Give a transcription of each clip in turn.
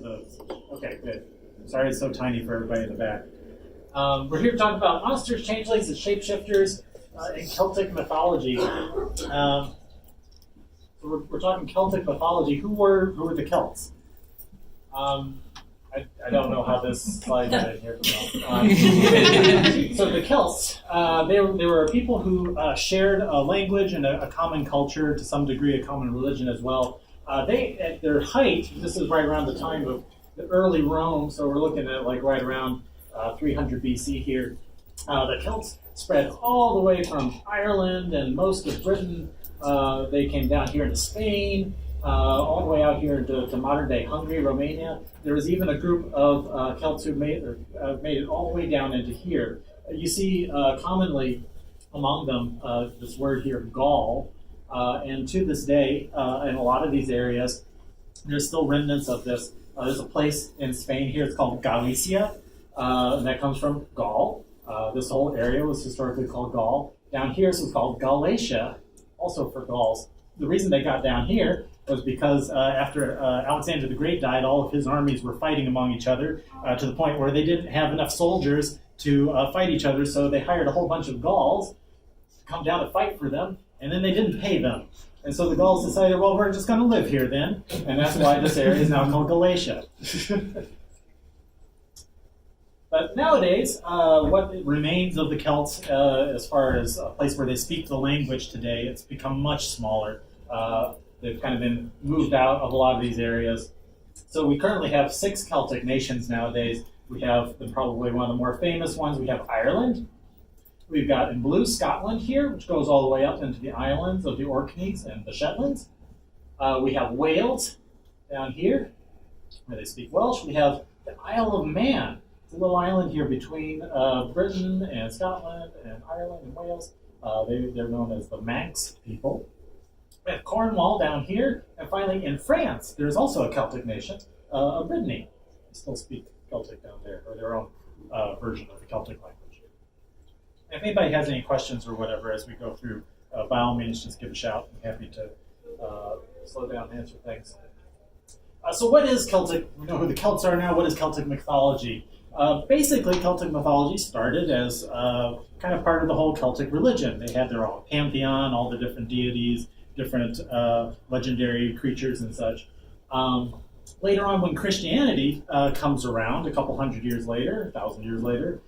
the... Okay, good. Sorry it's so tiny for everybody in the back. We're here to talk about monsters, changelings, and shapeshifters in Celtic mythology. So we're talking Celtic mythology. Who were the Celts? I don't know how this slide got in here. So the Celts, they were people who shared a language and a common culture, to some degree a common religion as well. They, at their height, this is right around the time of the early Rome, so we're looking at like right around 300 BC here. The Celts spread all the way from Ireland and most of Britain. They came down here into Spain, all the way out here to modern-day Hungary, Romania. There was even a group of Celts who made it all the way down into here. You see commonly among them this word here, Gaul, and to this day, in a lot of these areas, there's still remnants of this. There's a place in Spain here, it's called Galicia, and that comes from Gaul. This whole area was historically called Gaul. Down here, this was called Galatia, also for Gauls. The reason they got down here was because after Alexander the Great died, all of his armies were fighting among each other to the point where they didn't have enough soldiers to fight each other, so they hired a whole bunch of Gauls to come down to fight for them, and then they didn't pay them. And so the Gauls decided, well, we're just going to live here then, and that's why this area is now called Galatia. But nowadays, what remains of the Celts, as far as a place where they speak the language today, it's become much smaller. They've kind of been moved out of a lot of these areas. So we currently have 6 Celtic nations nowadays. We have probably one of the more famous ones. We have Ireland. We've got in blue Scotland here, which goes all the way up into the islands of the Orkneys and the Shetlands. We have Wales down here, where they speak Welsh. We have the Isle of Man. It's a little island here between Britain and Scotland and Ireland and Wales. They're known as the Manx people. We have Cornwall down here. And finally, in France, there's also a Celtic nation, Brittany. They still speak Celtic down there, or their own version of the Celtic language. If anybody has any questions or whatever as we go through, by all means, just give a shout. I'm happy to slow down and answer things. So what is Celtic? We know who the Celts are now. What is Celtic mythology? Basically, Celtic mythology started as kind of part of the whole Celtic religion. They had their own pantheon, all the different deities, different legendary creatures and such. Later on, when Christianity comes around, a couple hundred years later, 1,000 years later,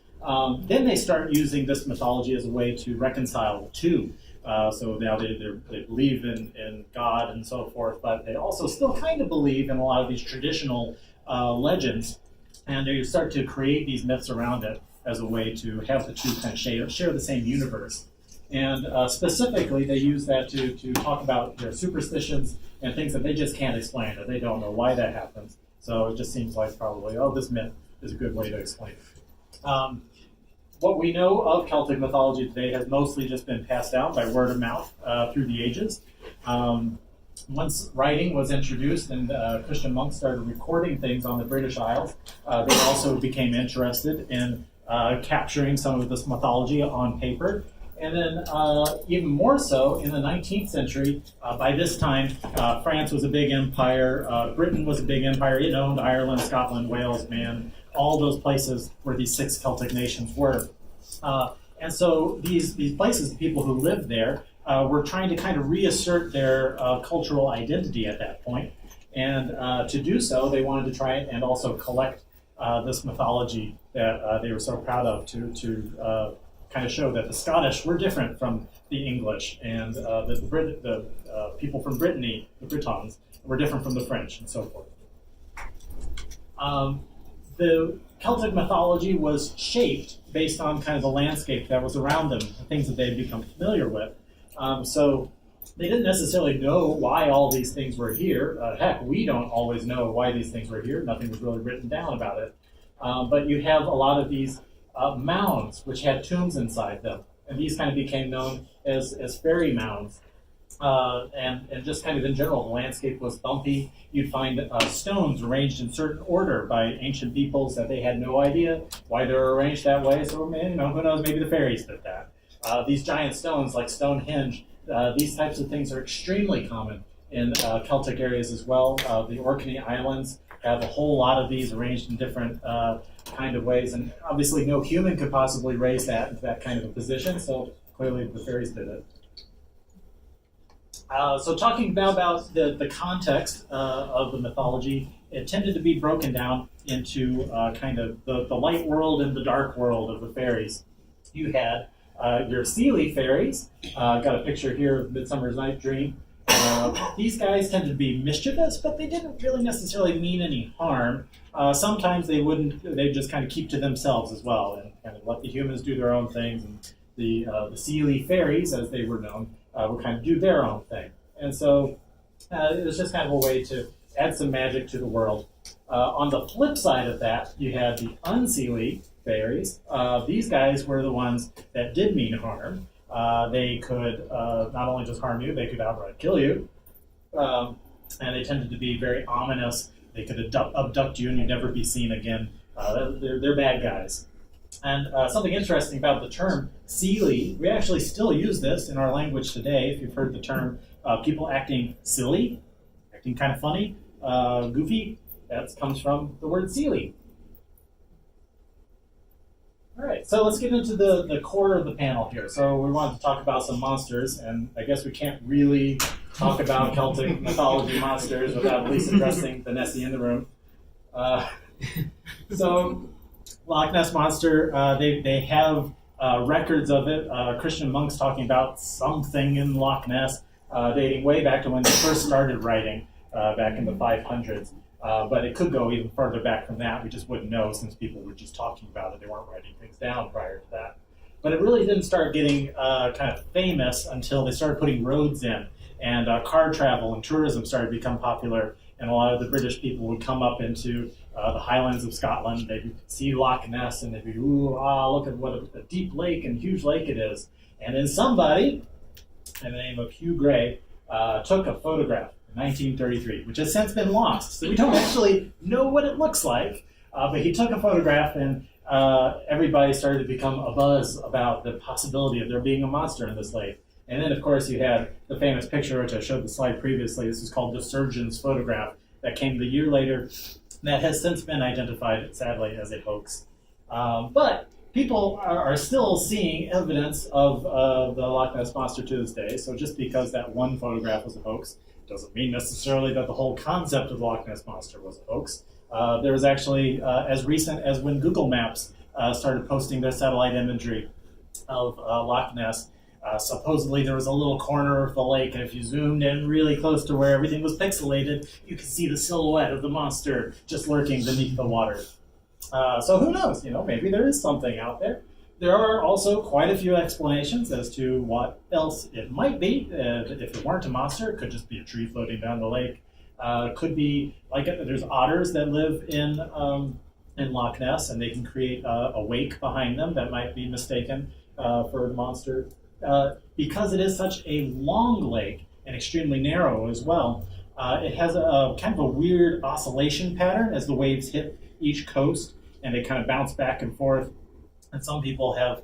then they start using this mythology as a way to reconcile the two. So now they believe in God and so forth, but they also still kind of believe in a lot of these traditional legends, and they start to create these myths around it as a way to have the two kind of share the same universe. And specifically, they use that to talk about their superstitions and things that they just can't explain, or they don't know why that happens. So it just seems like probably, this myth is a good way to explain it. What we know of Celtic mythology today has mostly just been passed down by word of mouth through the ages. Once writing was introduced and Christian monks started recording things on the British Isles, they also became interested in capturing some of this mythology on paper. And then even more so in the 19th century, by this time, France was a big empire, Britain was a big empire. It owned Ireland, Scotland, Wales, Man, all those places where these 6 Celtic nations were. And so these places, the people who lived there, were trying to kind of reassert their cultural identity at that point. And to do so, they wanted to try and also collect this mythology that they were so proud of to kind of show that the Scottish were different from the English, and the people from Brittany, the Britons, were different from the French, and so forth. The Celtic mythology was shaped based on kind of the landscape that was around them, the things that they had become familiar with. So they didn't necessarily know why all these things were here. Heck, we don't always know why these things were here. Nothing was really written down about it. But you have a lot of these mounds, which had tombs inside them. And these kind of became known as fairy mounds. And just kind of in general, the landscape was bumpy. You'd find stones arranged in certain order by ancient peoples that they had no idea why they were arranged that way. So, who knows, maybe the fairies did that. These giant stones like Stonehenge, these types of things are extremely common in Celtic areas as well. The Orkney Islands have a whole lot of these arranged in different kind of ways, and obviously no human could possibly raise that into that kind of a position, so clearly the fairies did it. So talking now about the context of the mythology, it tended to be broken down into kind of the light world and the dark world of the fairies. You had your Seelie fairies. Got a picture here of Midsummer's Night Dream. These guys tended to be mischievous, but they didn't really necessarily mean any harm. Sometimes they wouldn't. They'd just kind of keep to themselves as well and kind of let the humans do their own things. And the Seelie fairies, as they were known, would kind of do their own thing. And so it was just kind of a way to add some magic to the world. On the flip side of that, you had the Unseelie fairies. These guys were the ones that did mean harm. They could not only just harm you, they could outright kill you. And they tended to be very ominous. They could abduct you and you'd never be seen again. They're bad guys. And something interesting about the term Seelie, we actually still use this in our language today. If you've heard the term people acting silly, acting kind of funny, goofy, that comes from the word Seelie. All right, so let's get into the core of the panel here. So we wanted to talk about some monsters, and I guess we can't really talk about Celtic mythology monsters without at least addressing the Nessie in the room. So Loch Ness Monster, they have records of it. Christian monks talking about something in Loch Ness, dating way back to when they first started writing, back in the 500s. But it could go even further back from that. We just wouldn't know since people were just talking about it. They weren't writing things down prior to that. But it really didn't start getting kind of famous until they started putting roads in. And car travel and tourism started to become popular. And a lot of the British people would come up into the Highlands of Scotland. They'd see Loch Ness and they'd be, ooh, look at what a deep lake and huge lake it is. And then somebody, by the name of Hugh Gray, took a photograph. 1933, which has since been lost. So we don't actually know what it looks like, but he took a photograph and everybody started to become abuzz about the possibility of there being a monster in this lake. And then, of course, you had the famous picture, which I showed the slide previously. This is called the surgeon's photograph that came a year later. That has since been identified, sadly, as a hoax. But people are still seeing evidence of the Loch Ness Monster to this day. So just because that one photograph was a hoax doesn't mean necessarily that the whole concept of the Loch Ness Monster was a hoax. There was actually, as recent as when Google Maps started posting their satellite imagery of Loch Ness, supposedly there was a little corner of the lake, and if you zoomed in really close to where everything was pixelated, you could see the silhouette of the monster just lurking beneath the water. So who knows? Maybe there is something out there. There are also quite a few explanations as to what else it might be. If it weren't a monster, it could just be a tree floating down the lake. Could be like there's otters that live in Loch Ness, and they can create a wake behind them that might be mistaken for the monster. Because it is such a long lake and extremely narrow as well, it has a kind of a weird oscillation pattern as the waves hit each coast, and they kind of bounce back and forth. And some people have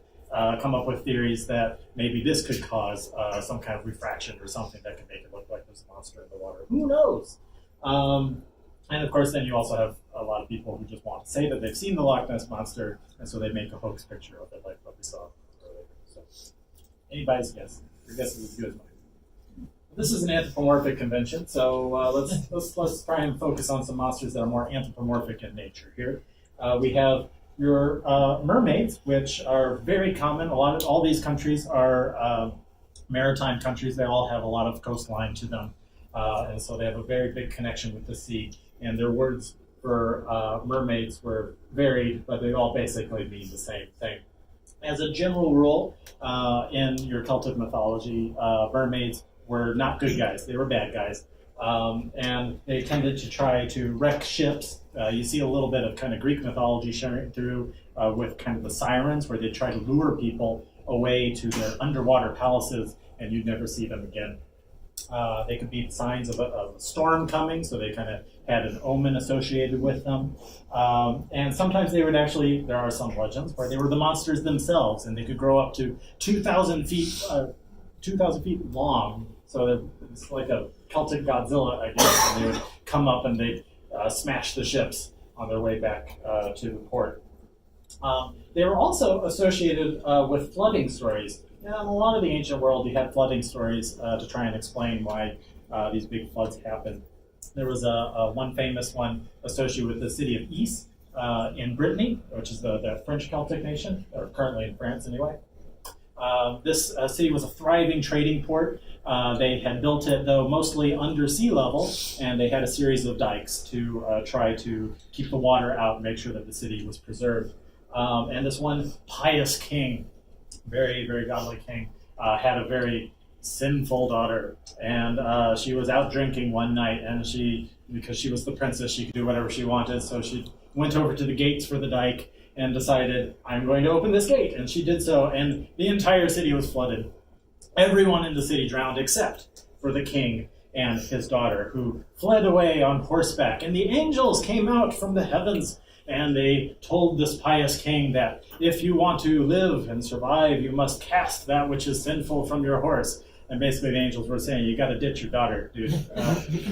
come up with theories that maybe this could cause some kind of refraction or something that could make it look like there's a monster in the water. Who knows? And of course, then you also have a lot of people who just want to say that they've seen the Loch Ness Monster, and so they make a hoax picture of it, like what we saw earlier. So, anybody's guess? Your guess is as good as mine. This is an anthropomorphic convention, so let's try and focus on some monsters that are more anthropomorphic in nature here. We have your mermaids, which are very common. All these countries are maritime countries. They all have a lot of coastline to them, and so they have a very big connection with the sea. And their words for mermaids were varied, but they all basically mean the same thing. As a general rule, in your Celtic mythology, mermaids were not good guys. They were bad guys. And they tended to try to wreck ships. You see a little bit of kind of Greek mythology sharing through with kind of the sirens, where they try to lure people away to their underwater palaces, and you'd never see them again. They could be signs of a storm coming, so they kind of had an omen associated with them. And sometimes they would actually, there are some legends where they were the monsters themselves, and they could grow up to 2,000 feet long. So it's like a Celtic Godzilla, I guess. And they would come up and they'd smash the ships on their way back to the port. They were also associated with flooding stories. In a lot of the ancient world, you had flooding stories to try and explain why these big floods happened. There was one famous one associated with the city of Ys in Brittany, which is the French Celtic nation, or currently in France anyway. This city was a thriving trading port. They had built it, though, mostly under sea level, and they had a series of dikes to try to keep the water out and make sure that the city was preserved. And this one pious king, very, very godly king, had a very sinful daughter, and she was out drinking one night, and because she was the princess, she could do whatever she wanted, so she went over to the gates for the dike and decided, I'm going to open this gate, and she did so, and the entire city was flooded. Everyone in the city drowned except for the king and his daughter, who fled away on horseback, and the angels came out from the heavens, and they told this pious king that if you want to live and survive, you must cast that which is sinful from your horse. And basically the angels were saying, you got to ditch your daughter, dude.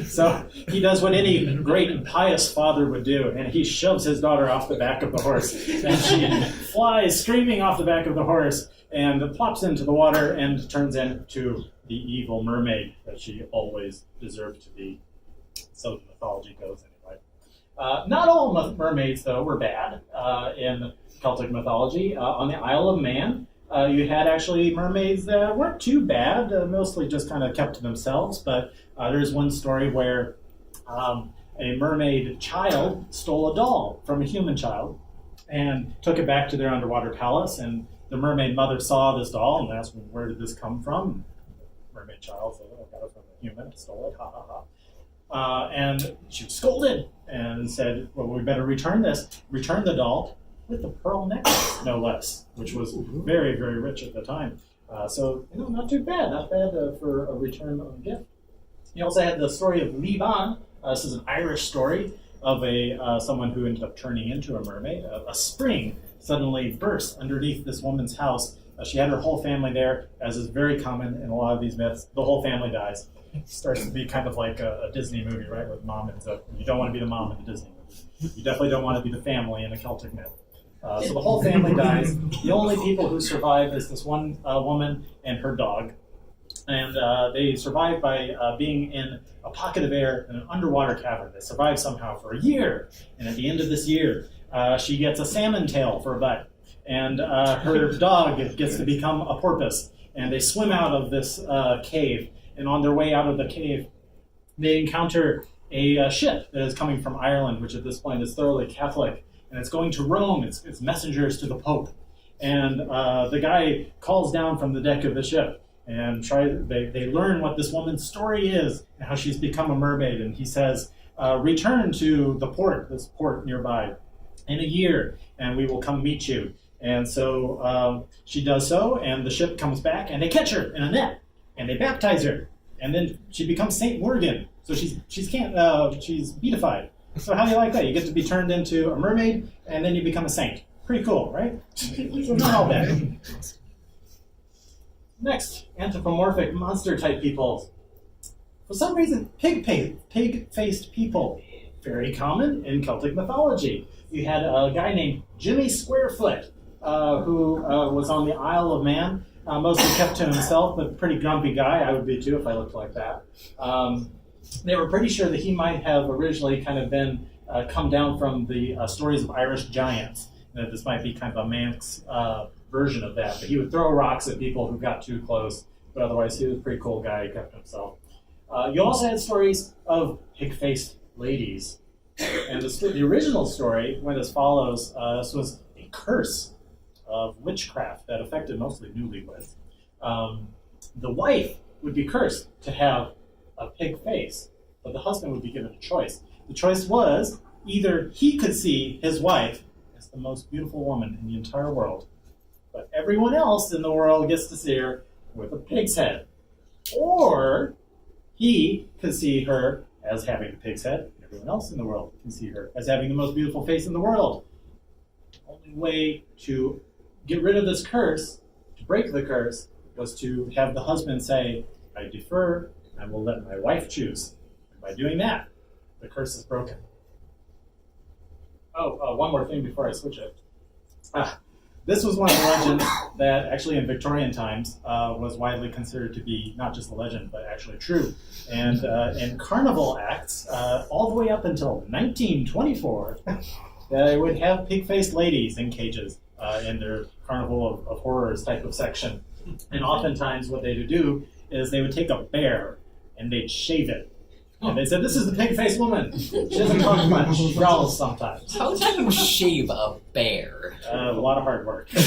So he does what any great and pious father would do, and he shoves his daughter off the back of the horse. And she flies screaming off the back of the horse and plops into the water and turns into the evil mermaid that she always deserved to be. So the mythology goes anyway. Not all mermaids, though, were bad in Celtic mythology. On the Isle of Man, you had actually mermaids that weren't too bad, mostly just kind of kept to themselves, but there's one story where a mermaid child stole a doll from a human child and took it back to their underwater palace, and the mermaid mother saw this doll and asked, where did this come from? The mermaid child said, I got it from a human, stole it, ha ha ha. And she was scolded and said, well, we better return the doll, with a pearl necklace, no less, which was very, very rich at the time. So, not too bad, for a return of a gift. You also had the story of Levan. This is an Irish story of someone who ended up turning into a mermaid. A spring suddenly burst underneath this woman's house. She had her whole family there, as is very common in a lot of these myths. The whole family dies. It starts to be kind of like a Disney movie, right, with mom and so you don't want to be the mom in a Disney movie. You definitely don't want to be the family in a Celtic myth. So the whole family dies. The only people who survive is this one woman and her dog. And they survive by being in a pocket of air in an underwater cavern. They survive somehow for a year. And at the end of this year, she gets a salmon tail for a butt. And her dog gets to become a porpoise. And they swim out of this cave. And on their way out of the cave, they encounter a ship that is coming from Ireland, which at this point is thoroughly Catholic. And it's going to Rome. It's messengers to the Pope. And the guy calls down from the deck of the ship and they learn what this woman's story is and how she's become a mermaid. And he says, return to the port, this port nearby, in a year, and we will come meet you. And so she does so, and the ship comes back, and they catch her in a net, and they baptize her. And then she becomes Saint Morgan. So she's beatified. So how do you like that? You get to be turned into a mermaid, and then you become a saint. Pretty cool, right? So not all bad. Next, anthropomorphic monster-type people. For some reason, pig-faced people. Very common in Celtic mythology. You had a guy named Jimmy Squarefoot, who was on the Isle of Man, mostly kept to himself, but pretty grumpy guy. I would be too if I looked like that. They were pretty sure that he might have originally kind of been come down from the stories of Irish giants. That this might be kind of a Manx version of that. But he would throw rocks at people who got too close. But otherwise, he was a pretty cool guy. He kept himself. You also had stories of pig-faced ladies. And the original story went as follows. This was a curse of witchcraft that affected mostly newlyweds. The wife would be cursed to have a pig face, but the husband would be given a choice. The choice was either he could see his wife as the most beautiful woman in the entire world, but everyone else in the world gets to see her with a pig's head, or he could see her as having a pig's head, and everyone else in the world can see her as having the most beautiful face in the world. The only way to get rid of this curse, to break the curse, was to have the husband say, I defer, I will let my wife choose. And by doing that, the curse is broken. one more thing before I switch it. This was one of the legends that actually in Victorian times was widely considered to be not just a legend, but actually true. And in carnival acts, all the way up until 1924, they would have pig-faced ladies in cages in their Carnival of Horrors type of section. And oftentimes what they would do is they would take a bear and they'd shave it. And they said, "This is the pig-faced woman. She doesn't talk much. She growls sometimes." How do you shave a bear? A lot of hard work. A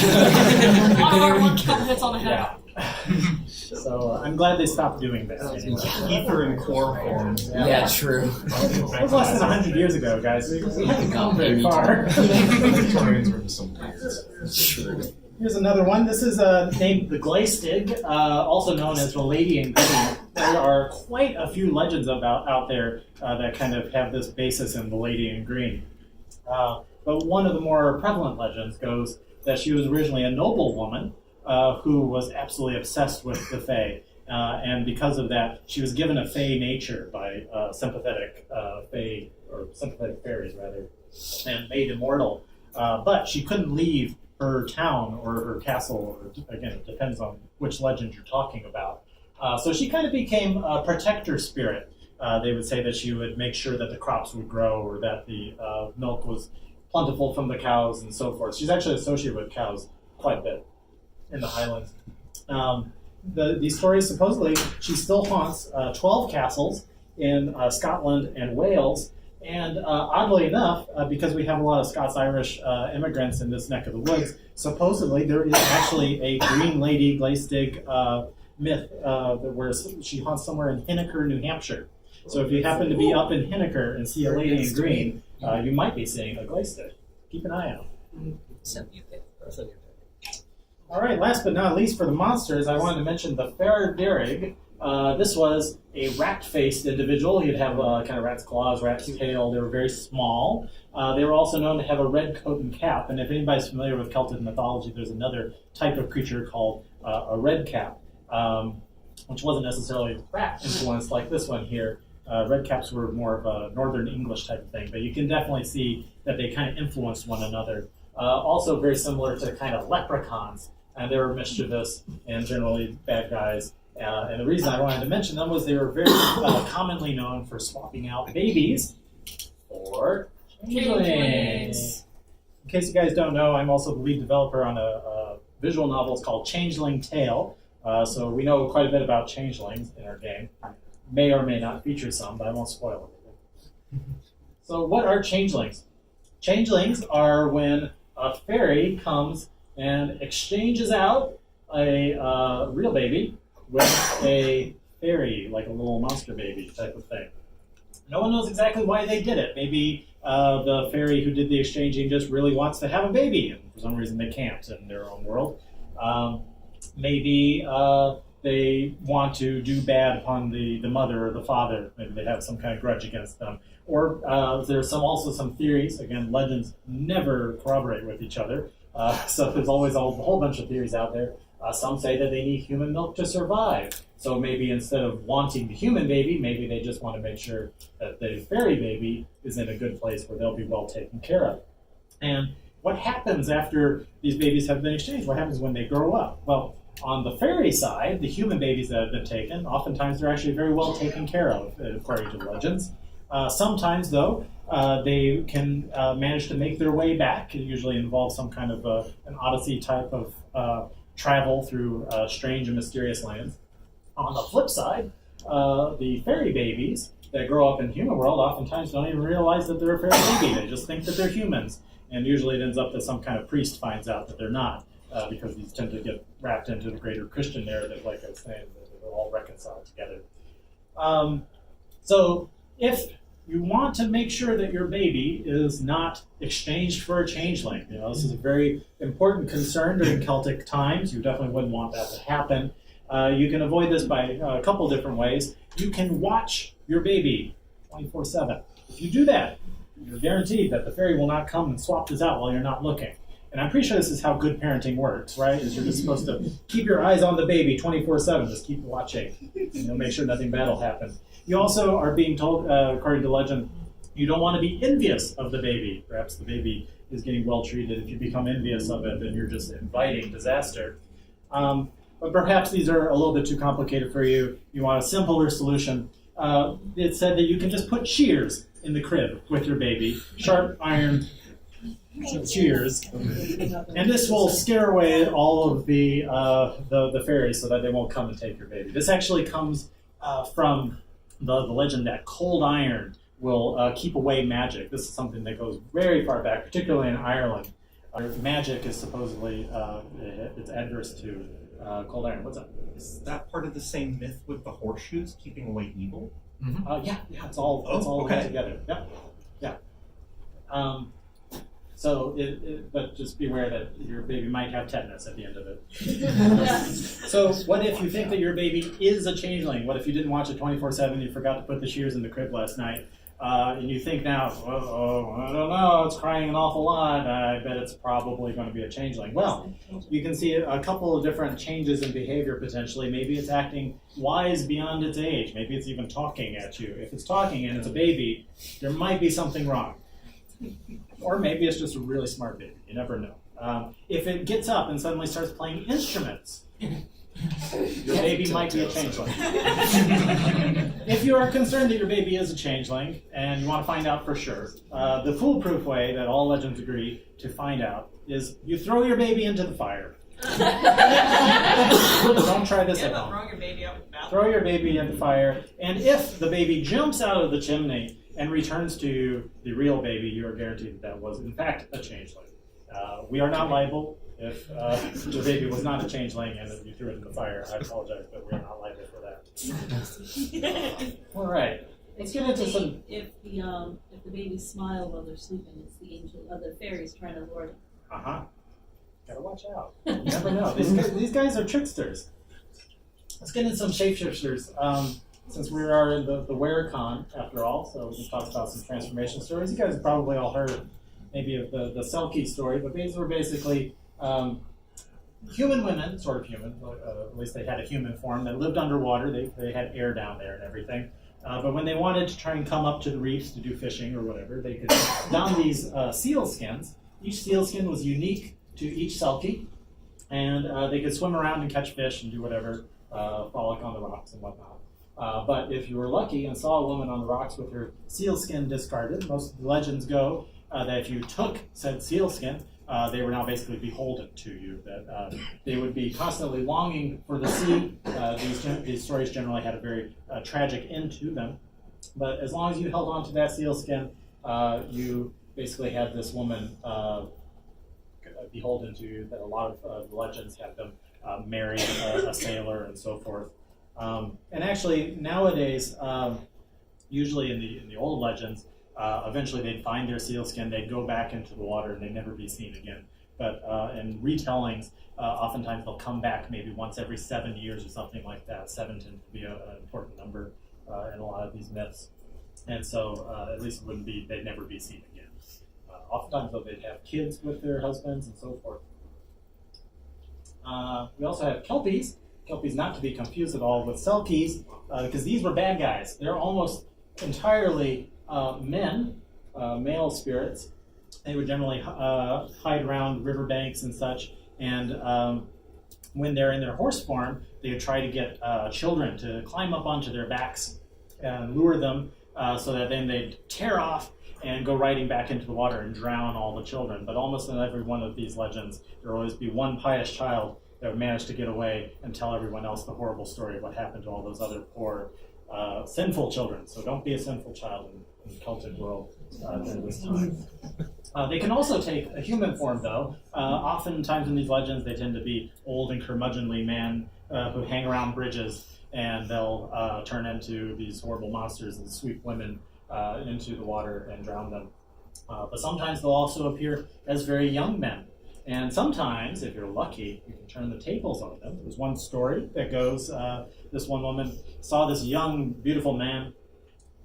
lot of hard work, couple hits on the head. Yeah. So I'm glad they stopped doing that. Anyway. Ether and core forms. Yeah, true. It was less than 100 years ago, guys. We haven't come very far. Victorians were some weird. True. Here's another one. This is named the Glace Tig, also known as the Lady in Green. There are quite a few legends out there that kind of have this basis in the Lady in Green. But one of the more prevalent legends goes that she was originally a noblewoman who was absolutely obsessed with the Fae. And because of that, she was given a Fae nature by sympathetic Fae, or sympathetic fairies, rather, and made immortal. But she couldn't leave her town or her castle, or again, it depends on which legend you're talking about. So she kind of became a protector spirit. They would say that she would make sure that the crops would grow or that the milk was plentiful from the cows and so forth. She's actually associated with cows quite a bit in the Highlands. These stories, supposedly, she still haunts 12 castles in Scotland and Wales. And oddly enough, because we have a lot of Scots-Irish immigrants in this neck of the woods, supposedly there is actually a Green Lady Glace Tig myth where she haunts somewhere in Henniker, New Hampshire. So if you happen to be up in Henniker and see a lady in green, you might be seeing a Glace Tig. Keep an eye out. Send me a pic. All right, last but not least for the monsters, I wanted to mention the Ferret Derek. This was a rat-faced individual. He'd have kind of rat's claws, rat's tail. They were very small. They were also known to have a red coat and cap. And if anybody's familiar with Celtic mythology, there's another type of creature called a red cap, which wasn't necessarily rat-influenced like this one here. Red caps were more of a Northern English type of thing, but you can definitely see that they kind of influenced one another. Also very similar to kind of leprechauns. And they were mischievous and generally bad guys. And the reason I wanted to mention them was they were very commonly known for swapping out babies for changelings. In case you guys don't know, I'm also the lead developer on a visual novel. It's called Changeling Tale. So we know quite a bit about changelings in our game. May or may not feature some, but I won't spoil anything. So what are changelings? Changelings are when a fairy comes and exchanges out a real baby with a fairy, like a little monster baby type of thing. No one knows exactly why they did it. Maybe the fairy who did the exchanging just really wants to have a baby, and for some reason they can't in their own world. Maybe they want to do bad upon the mother or the father. Maybe they have some kind of grudge against them. Or there's also some theories. Again, legends never corroborate with each other. So there's always a whole bunch of theories out there. Some say that they need human milk to survive. So maybe instead of wanting the human baby, maybe they just want to make sure that the fairy baby is in a good place where they'll be well taken care of. And what happens after these babies have been exchanged? What happens when they grow up? Well, on the fairy side, the human babies that have been taken, oftentimes they're actually very well taken care of, according to legends. Sometimes, though, they can manage to make their way back. It usually involves some kind of an odyssey type of travel through strange and mysterious lands. On the flip side, the fairy babies that grow up in the human world oftentimes don't even realize that they're a fairy baby. They just think that they're humans. And usually it ends up that some kind of priest finds out that they're not, because these tend to get wrapped into the greater Christian narrative, like I was saying, that they're all reconciled together. So if you want to make sure that your baby is not exchanged for a changeling, this is a very important concern during Celtic times. You definitely wouldn't want that to happen. You can avoid this by a couple different ways. You can watch your baby 24/7. If you do that, you're guaranteed that the fairy will not come and swap this out while you're not looking. And I'm pretty sure this is how good parenting works, right? Is you're just supposed to keep your eyes on the baby 24/7. Just keep watching, and you'll make sure nothing bad will happen. You also are being told, according to legend, You don't want to be envious of the baby. Perhaps the baby is getting well treated. If you become envious of it, then you're just inviting disaster. But perhaps these are a little bit too complicated for you. You want a simpler solution. It said that you can just put shears in the crib with your baby, sharp iron shears, and this will scare away all of the fairies so that they won't come and take your baby. This actually comes from the legend that cold iron will keep away magic. This is something that goes very far back, particularly in Ireland. Magic is supposedly it's adverse to cold iron. What's up? Is that part of the same myth with the horseshoes keeping away evil? Yeah, it's all okay. together. Yeah. But just beware that your baby might have tetanus at the end of it. So what if you think that your baby is a changeling? What if you didn't watch it 24/7, you forgot to put the shears in the crib last night, and you think now, I don't know, it's crying an awful lot, I bet it's probably going to be a changeling. Well, you can see a couple of different changes in behavior potentially. Maybe it's acting wise beyond its age. Maybe it's even talking at you. If it's talking and it's a baby, there might be something wrong. Or maybe it's just a really smart baby. You never know. If it gets up and suddenly starts playing instruments, your baby might be a changeling. If you are concerned that your baby is a changeling and you want to find out for sure, the foolproof way that all legends agree to find out is you throw your baby into the fire. Don't try this at home. Throw your baby in the fire, and if the baby jumps out of the chimney and returns to the real baby, you are guaranteed that was in fact a changeling. We are not liable if the baby was not a changeling and you threw it in the fire. I apologize, but we are not liable for that. All right, let's get into some. If the baby smile while they're sleeping, it's the angel, the fairies trying to lure them. Gotta watch out. You never know. These guys are tricksters. Let's get into some shapeshifters. Since we are in the WereCon, after all, so we can talk about some transformation stories. You guys have probably all heard maybe of the Celtic story, but these were basically human women, sort of human, at least they had a human form, that lived underwater. They had air down there and everything. But when they wanted to try and come up to the reefs to do fishing or whatever, they could don these seal skins. Each seal skin was unique to each Celtic, and they could swim around and catch fish and do whatever, frolic on the rocks and whatnot. But if you were lucky and saw a woman on the rocks with her sealskin discarded, most of the legends go that if you took said sealskin, they were now basically beholden to you, that they would be constantly longing for the sea. These stories generally had a very tragic end to them. But as long as you held on to that sealskin, you basically had this woman beholden to you, that a lot of legends had them marry a sailor and so forth. And actually, nowadays, usually in the old legends, eventually they'd find their sealskin, they'd go back into the water, and they'd never be seen again. But in retellings, oftentimes they'll come back maybe once every 7 years or something like that. 7 tends to be an important number in a lot of these myths. And so at least it wouldn't be, they'd never be seen again. Oftentimes, though, they'd have kids with their husbands and so forth. We also have Kelpies. Kelpies not to be confused at all with Selkies, because these were bad guys. They're almost entirely men, male spirits. They would generally hide around riverbanks and such, and when they're in their horse form, they would try to get children to climb up onto their backs and lure them so that then they'd tear off and go riding back into the water and drown all the children. But almost in every one of these legends, there would always be one pious child that would manage to get away and tell everyone else the horrible story of what happened to all those other poor, sinful children. So don't be a sinful child in the Celtic world during this time. They can also take a human form, though. Oftentimes in these legends, they tend to be old and curmudgeonly men who hang around bridges, and they'll turn into these horrible monsters and sweep women into the water and drown them. But sometimes they'll also appear as very young men. And sometimes, if you're lucky, you can turn the tables on them. There's one story that goes, this one woman saw this young, beautiful man,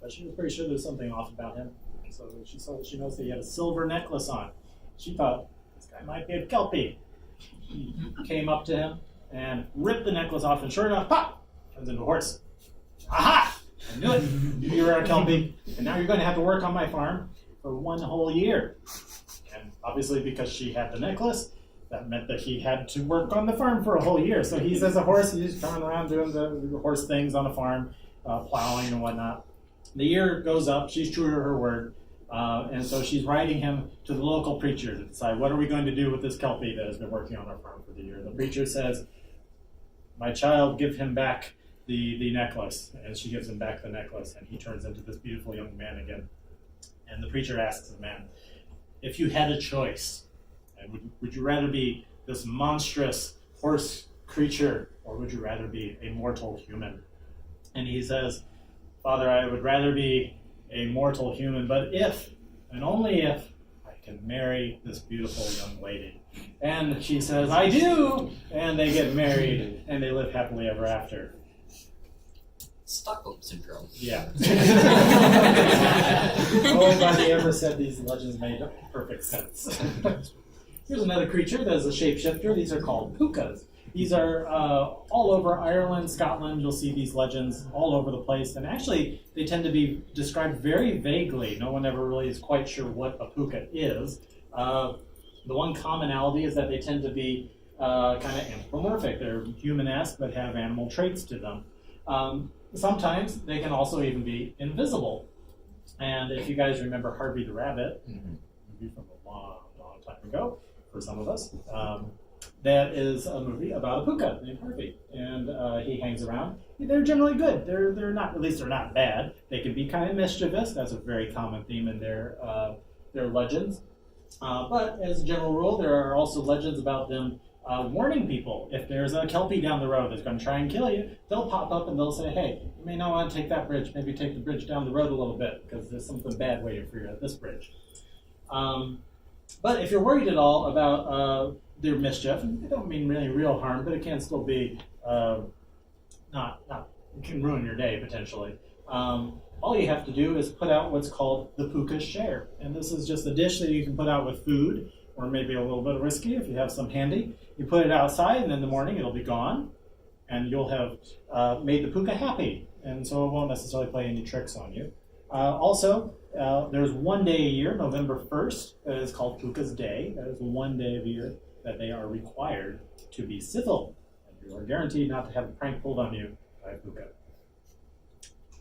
but she was pretty sure there was something off about him. So she knows that he had a silver necklace on. She thought, this guy might be a Kelpie. She came up to him and ripped the necklace off, and sure enough, pop, turns into a horse. Aha! I knew it. You were a Kelpie, and now you're going to have to work on my farm for 1 whole year. And obviously, because she had the necklace, that meant that he had to work on the farm for a whole year. So he's as a horse, he's coming around doing the horse things on the farm, plowing and whatnot. The year goes up, she's true to her word, and so she's writing him to the local preacher to decide, what are we going to do with this Kelpie that has been working on our farm for the year? The preacher says, my child, give him back the necklace. And she gives him back the necklace, and he turns into this beautiful young man again. And the preacher asks the man, if you had a choice, and would you rather be this monstrous horse creature, or would you rather be a mortal human? And he says, Father, I would rather be a mortal human, but if, and only if, I can marry this beautiful young lady. And she says, I do! And they get married, and they live happily ever after. Stockholm Syndrome. Yeah. Nobody ever said these legends made perfect sense. Here's another creature that is a shapeshifter. These are called pukas. These are all over Ireland, Scotland. You'll see these legends all over the place. And actually, they tend to be described very vaguely. No one ever really is quite sure what a puka is. The one commonality is that they tend to be kind of anthropomorphic. They're human-esque, but have animal traits to them. Sometimes they can also even be invisible. And if you guys remember Harvey the Rabbit, movie from a long, long time ago, for some of us, that is a movie about a puka named Harvey, and he hangs around. They're generally good. They're not, at least they're not bad. They can be kind of mischievous. That's a very common theme in their legends. But as a general rule, there are also legends about them warning people. If there's a Kelpie down the road that's going to try and kill you, they'll pop up and they'll say, hey, you may not want to take that bridge. Maybe take the bridge down the road a little bit, because there's something bad waiting for you at this bridge. But if you're worried at all about their mischief, and they don't mean really real harm, but it can still be it can ruin your day potentially. All you have to do is put out what's called the puka share. And this is just a dish that you can put out with food, or maybe a little bit of whiskey if you have some handy. You put it outside, and in the morning it'll be gone, and you'll have made the puka happy, and so it won't necessarily play any tricks on you. Also, there's one day a year, November 1st, that is called Puka's Day. That is one day of the year that they are required to be civil, and you are guaranteed not to have a prank pulled on you by a puka.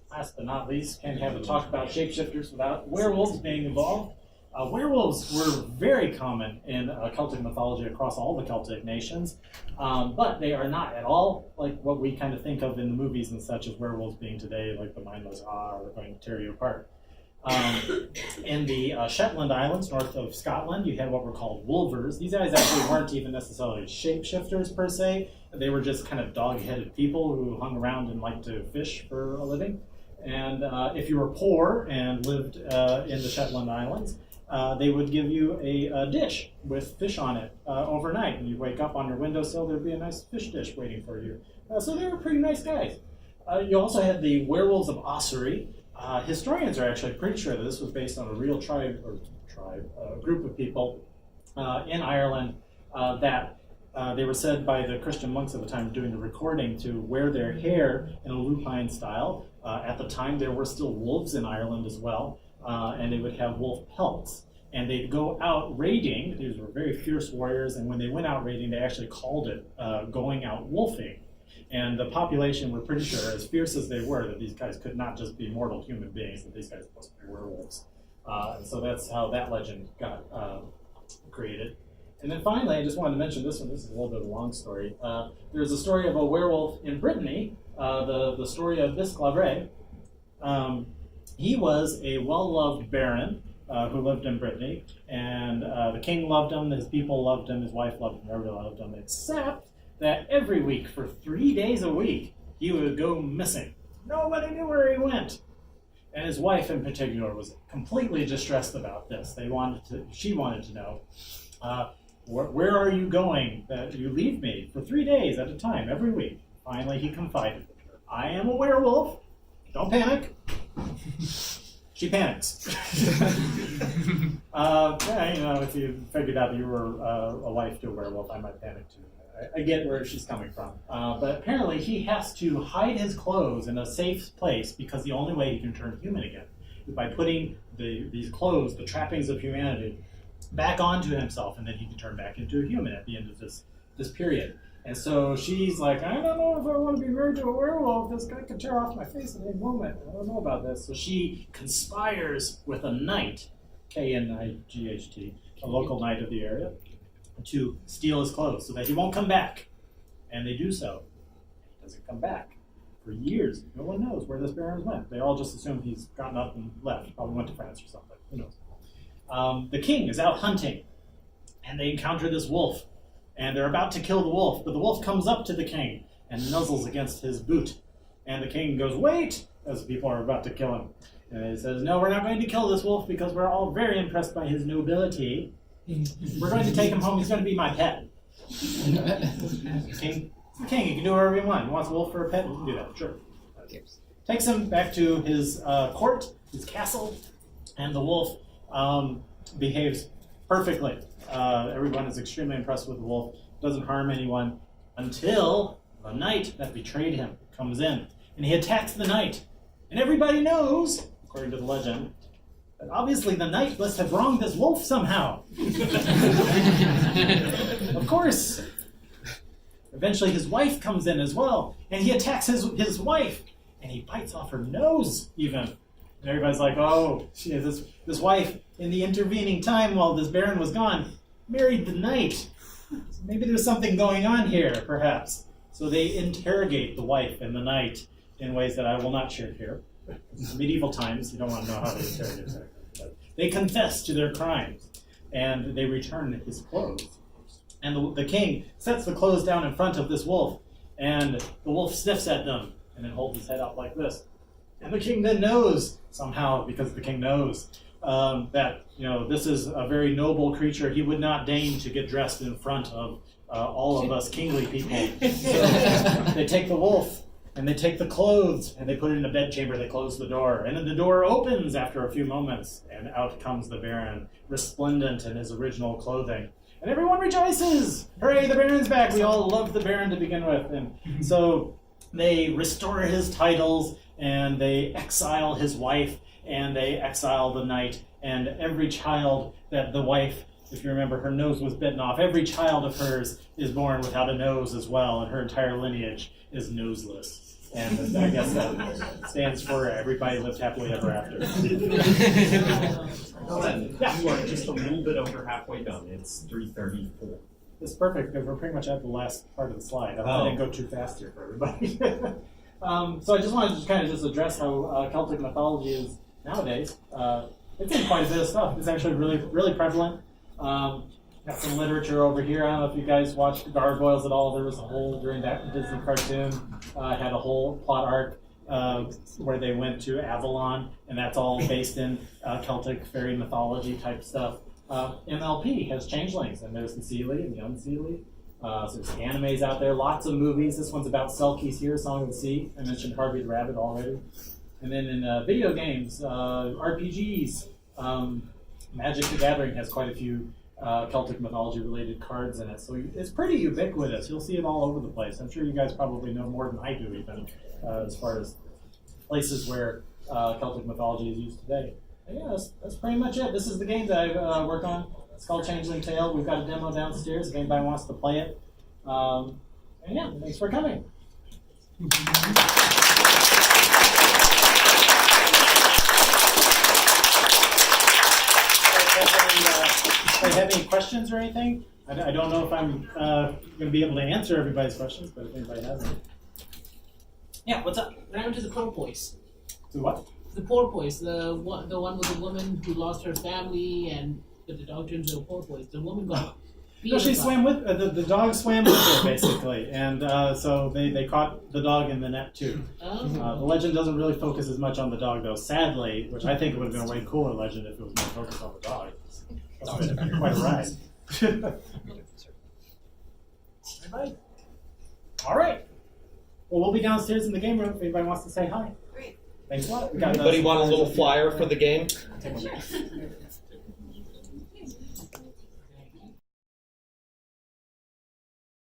Last but not least, can't have a talk about shapeshifters without werewolves being involved. Werewolves were very common in Celtic mythology across all the Celtic nations, but they are not at all like what we kind of think of in the movies and such as werewolves being today, like the mindless or they're going to tear you apart. In the Shetland Islands, north of Scotland, you had what were called wolvers. These guys actually weren't even necessarily shapeshifters per se. They were just kind of dog-headed people who hung around and liked to fish for a living. And if you were poor and lived in the Shetland Islands, they would give you a dish with fish on it overnight. And you'd wake up on your windowsill, there'd be a nice fish dish waiting for you. So they were pretty nice guys. You also had the werewolves of Ossory. Historians are actually pretty sure that this was based on a real group of people in Ireland that they were said by the Christian monks at the time doing the recording to wear their hair in a lupine style. At the time, there were still wolves in Ireland as well, and they would have wolf pelts. And they'd go out raiding. These were very fierce warriors, and when they went out raiding, they actually called it going out wolfing. And the population were pretty sure, as fierce as they were, that these guys could not just be mortal human beings, that these guys must be werewolves. And so that's how that legend got created. And then finally, I just wanted to mention this one. This is a little bit of a long story. There's a story of a werewolf in Brittany, the story of Bisclavret. He was a well-loved baron who lived in Brittany, and the king loved him, his people loved him, his wife loved him, everybody loved him, except that every week, for 3 days a week, he would go missing. Nobody knew where he went. And his wife in particular was completely distressed about this. She wanted to know, where are you going that you leave me for 3 days at a time, every week? Finally, he confided with her. I am a werewolf. Don't panic. She panics. If you figured out that you were a wife to a werewolf, I might panic too. I get where she's coming from. But apparently he has to hide his clothes in a safe place because the only way he can turn human again is by putting these clothes, the trappings of humanity, back onto himself, and then he can turn back into a human at the end of this period. And so she's like, I don't know if I want to be married to a werewolf. This guy could tear off my face at any moment. I don't know about this. So she conspires with a knight, Knight, a local knight of the area, to steal his clothes so that he won't come back. And they do so. He doesn't come back for years. No one knows where this Baron went. They all just assume he's gotten up and left. Probably went to France or something. Who knows? The king is out hunting, and they encounter this wolf. And they're about to kill the wolf, but the wolf comes up to the king and nuzzles against his boot. And the king goes, wait, as people are about to kill him. And he says, no, we're not going to kill this wolf because we're all very impressed by his nobility. We're going to take him home. He's going to be my pet. The king, he can do whatever he wants. He wants a wolf for a pet, he can do that, sure. Takes him back to his court, his castle, and the wolf behaves perfectly. Everyone is extremely impressed with the wolf. Doesn't harm anyone until the knight that betrayed him comes in. And he attacks the knight. And everybody knows, according to the legend, that obviously the knight must have wronged this wolf somehow. Of course. Eventually his wife comes in as well. And he attacks his wife. And he bites off her nose, even. And everybody's like, oh, this wife, in the intervening time while this Baron was gone, married the knight. So maybe there's something going on here, perhaps. So they interrogate the wife and the knight in ways that I will not share here. Medieval times, you don't want to know how they interrogate her. But they confess to their crimes, and they return his clothes. And the king sets the clothes down in front of this wolf, and the wolf sniffs at them, and then holds his head up like this. And the king then knows, somehow, because the king knows, that this is a very noble creature. He would not deign to get dressed in front of all of us kingly people. So they take the wolf, and they take the clothes, and they put it in a bedchamber. They close the door, and then the door opens after a few moments, and out comes the Baron, resplendent in his original clothing. And everyone rejoices! Hooray, the Baron's back! We all loved the Baron to begin with. And so they restore his titles, and they exile his wife, and they exile the knight, and every child that the wife, if you remember, her nose was bitten off, every child of hers is born without a nose as well, and her entire lineage is noseless. And I guess that stands for everybody lived happily ever after. Yeah, you are just a little bit over halfway done. It's 3:34. It's perfect because we're pretty much at the last part of the slide. I didn't go too fast here for everybody. So I just wanted to kind of just address how Celtic mythology is nowadays. It's in quite a bit of stuff. It's actually really, really prevalent. Got some literature over here. I don't know if you guys watched Gargoyles at all. There was a whole, during that Disney cartoon, had a whole plot arc where they went to Avalon, and that's all based in Celtic fairy mythology type stuff. MLP has Changelings, and there's the Seelie and the Unseelie. So there's animes out there, lots of movies. This one's about Selkies here, Song of the Sea. I mentioned Harvey the Rabbit already. And then in video games, RPGs, Magic the Gathering has quite a few Celtic mythology related cards in it. So it's pretty ubiquitous. You'll see it all over the place. I'm sure you guys probably know more than I do even as far as places where Celtic mythology is used today. And yeah, that's pretty much it. This is the game that I work on. It's called Changeling Tale. We've got a demo downstairs if anybody wants to play it. And yeah, thanks for coming. Do you have any questions or anything? I don't know if I'm going to be able to answer everybody's questions, but if anybody has any. Yeah, what's up? What happened to the porpoise? To what? The porpoise, the one with the woman who lost her family and the dog turned into a porpoise. The woman got beat. No, she swam with the dog swam with her basically, and so they caught the dog in the net too. Oh. The legend doesn't really focus as much on the dog though, sadly, which I think it would have been a way cooler legend if it was more focused on the dog. That's been quite a ride. All right. Well, we'll be downstairs in the game room if anybody wants to say hi. Great. Thanks a lot. Anybody want a little flyer for the game? Take one.